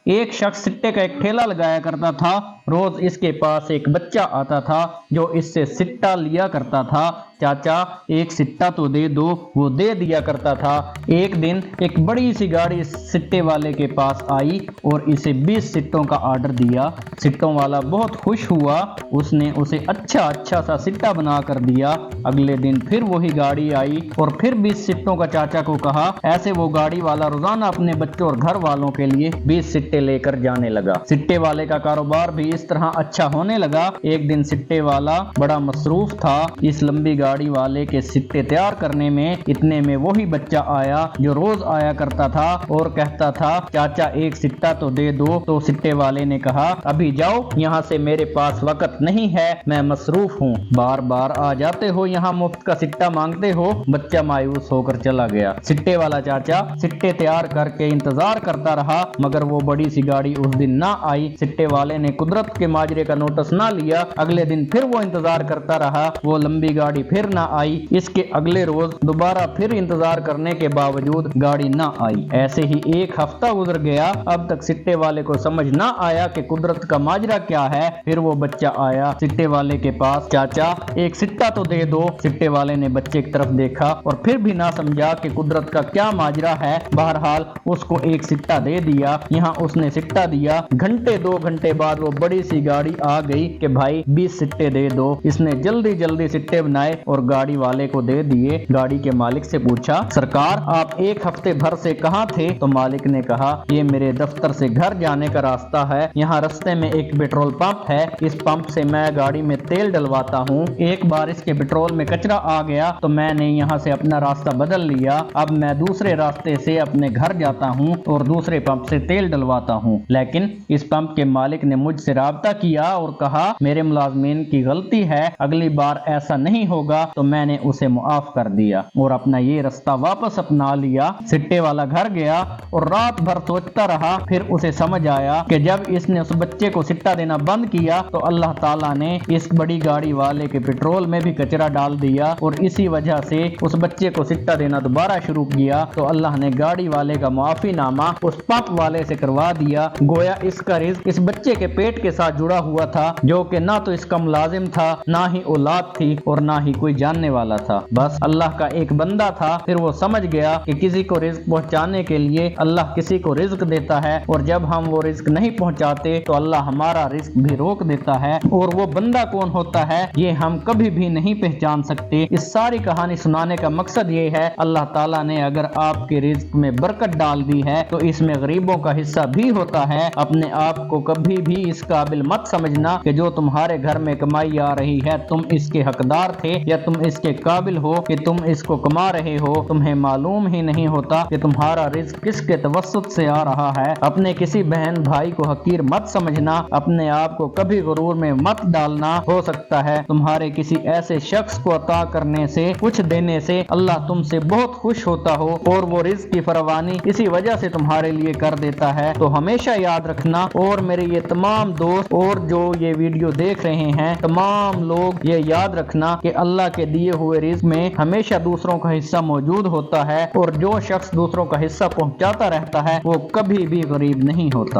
एक शख्स सिट्टे का एक ठेला लगाया करता था। रोज इसके पास एक बच्चा आता था जो इससे सिट्टा लिया करता था। चाचा एक सिट्टा तो दे दो, वो दे दिया करता था। एक दिन एक बड़ी सी गाड़ी सिट्टे वाले के पास आई और इसे 20 सिट्टों का ऑर्डर दिया। सिट्टों वाला बहुत खुश हुआ, उसने उसे अच्छा सा सिट्टा बना कर दिया। अगले दिन फिर वही गाड़ी आई और फिर 20 सिट्टों का चाचा को कहा। ऐसे वो गाड़ी वाला रोजाना अपने बच्चों और घर वालों के लिए 20 सिट्टे लेकर जाने लगा। सिट्टे वाले का कारोबार भी इस तरह अच्छा होने लगा। एक दिन सिट्टे वाला बड़ा मसरूफ था इस लंबी गाड़ी वाले के सिट्टे तैयार करने में। इतने में वही बच्चा आया जो रोज आया करता था और कहता था, चाचा एक सिट्टा तो दे दो। तो सिट्टे वाले ने कहा, अभी जाओ यहाँ से, मेरे पास वक्त नहीं है, मैं मसरूफ हूँ। बार बार आ जाते हो यहाँ, मुफ्त का सिट्टा मांगते हो। बच्चा मायूस होकर चला गया। सिट्टे वाला चाचा सिट्टे तैयार करके इंतजार करता रहा, मगर वो बड़ी सी गाड़ी उस दिन ना आई। सिट्टे वाले ने कुदरत के माजरे का नोटिस ना लिया। अगले दिन फिर वो इंतजार करता रहा, वो लंबी गाड़ी फिर ना आई। इसके अगले रोज दोबारा फिर इंतजार करने के बावजूद गाड़ी ना आई। ऐसे ही एक हफ्ता गुजर गया। अब तक सिट्टे वाले को समझ ना आया कि कुदरत का माजरा क्या है। फिर वो बच्चा आया सिट्टे वाले के पास, चाचा एक सिट्टा तो दे दो। सिट्टे वाले ने बच्चे की तरफ देखा और फिर भी ना समझा कि कुदरत का क्या माजरा है। बहरहाल उसको एक सिट्टा दे दिया। यहाँ उसने सिट्टा दिया। घंटे 2 घंटे बाद वो बड़ी सी गाड़ी आ गई कि भाई 20 सिट्टे दे दो। इसने जल्दी जल्दी सिट्टे बनाए और गाड़ी वाले को दे दिए। गाड़ी के मालिक से पूछा, सरकार आप एक हफ्ते भर से कहाँ थे? तो मालिक ने कहा, ये मेरे दफ्तर से घर जाने का रास्ता है। यहाँ रास्ते में एक पेट्रोल पंप है, इस पंप से मैं गाड़ी में तेल डलवाता हूँ। एक बार इसके पेट्रोल में कचरा आ गया तो मैंने यहाँ से अपना रास्ता बदल लिया। अब मैं दूसरे रास्ते से अपने घर जाता हूँ और दूसरे पंप से तेल डलवाता हूँ। लेकिन इस पंप के मालिक ने मुझसे राब्ता किया और कहा, मेरे मुलाजमीन की गलती है, अगली बार ऐसा नहीं होगा। तो मैंने उसे मुआफ कर दिया और अपना ये रास्ता वापस अपना लिया। सिट्टे वाला घर गया और रात भर सोचता रहा। फिर उसे समझ आया कि जब इसने उस बच्चे को सिट्टा देना बंद किया तो अल्लाह ताला ने इस बड़ी गाड़ी वाले के पेट्रोल में भी कचरा डाल दिया और इसी वजह से उस बच्चे को सिट्टा देना दोबारा शुरू किया। तो अल्लाह ने गाड़ी वाले का माफी नामा उस पंप वाले से करवा दिया। गोया इसका रिज़्क इस बच्चे के पेट के साथ जुड़ा हुआ था, जो कि ना तो इसका मुलाजिम था, ना ही औलाद थी और ना ही कोई जानने वाला था। बस अल्लाह का एक बंदा था। फिर वो समझ गया कि किसी को रिज़्क पहुंचाने के लिए अल्लाह किसी को रिज़्क देता है और जब हम वो रिज़्क नहीं पहुंचाते तो अल्लाह हमारा रिज़्क भी रोक देता है। और वो बंदा कौन होता है ये हम कभी भी नहीं पहचान सकते। इस सारी कहानी सुनाने का मकसद ये है, अल्लाह ताला ने अगर आपके रिज़्क में बरकत डाल दी है तो इसमें गरीबों का हिस्सा भी होता है। अपने आप को कभी भी इस काबिल मत समझना कि जो तुम्हारे घर में कमाई आ रही है तुम इसके हकदार थे या तुम इसके काबिल हो कि तुम इसको कमा रहे हो। तुम्हें मालूम ही नहीं होता कि तुम्हारा रिज़्क किसके तवस्सुत से आ रहा है। अपने किसी बहन भाई को हकीर मत समझना, अपने आप को कभी गुरूर में मत डालना। हो सकता है तुम्हारे किसी ऐसे शख्स को अता करने से, कुछ देने से अल्लाह तुमसे बहुत खुश होता हो और वो रिज़्क की फरवानी इसी वजह से तुम्हारे लिए कर देता है। तो हमेशा याद रखना। और मेरे ये तमाम दोस्त और जो ये वीडियो देख रहे हैं तमाम लोग ये याद रखना कि अल्लाह के दिए हुए रिज़्क में हमेशा दूसरों का हिस्सा मौजूद होता है और जो शख्स दूसरों का हिस्सा पहुंचाता रहता है वो कभी भी गरीब नहीं होता।